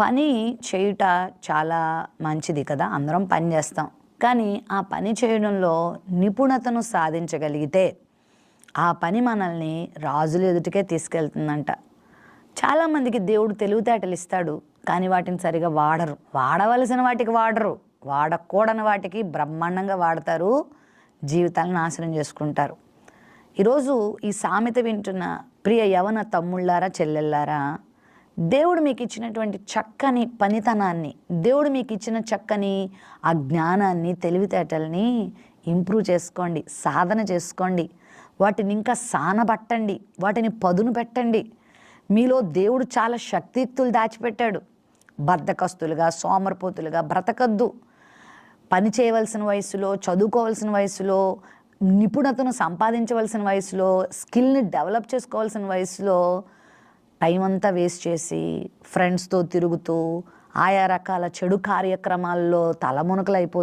పని చేయుట చాలా మంచిది కదా, అందరం పని చేస్తాం. కానీ ఆ పని చేయడంలో నిపుణతను సాధించగలిగితే ఆ పని మనల్ని రాజుల ఎదుటికే తీసుకెళ్తుందంట. చాలామందికి దేవుడు తెలివితేటలు ఇస్తాడు, కానీ వాటిని సరిగా వాడరు. వాడవలసిన వాటికి వాడరు, వాడకూడని వాటికి బ్రహ్మాండంగా వాడతారు, జీవితాలను నాశనం చేసుకుంటారు. ఈరోజు ఈ సామెత వింటున్న ప్రియ యవన తమ్ముళ్ళారా, చెల్లెళ్ళారా, దేవుడు మీకు ఇచ్చినటువంటి చక్కని పనితనాన్ని, దేవుడు మీకు ఇచ్చిన చక్కని ఆ జ్ఞానాన్ని, తెలివితేటల్ని ఇంప్రూవ్ చేసుకోండి, సాధన చేసుకోండి. వాటిని ఇంకా సానబట్టండి, వాటిని పదును పెట్టండి. మీలో దేవుడు చాలా శక్తియుక్తులు దాచిపెట్టాడు. బద్ధకస్తులుగా, సోమరిపోతులుగా బ్రతకద్దు. పని చేయవలసిన వయసులో, చదువుకోవాల్సిన వయసులో, నిపుణతను సంపాదించవలసిన వయసులో, స్కిల్ని డెవలప్ చేసుకోవాల్సిన వయసులో టైం అంతా వేస్ట్ చేసి ఫ్రెండ్స్తో తిరుగుతూ ఆయా రకాల చెడు కార్యక్రమాల్లో తలమునకలైపోతూ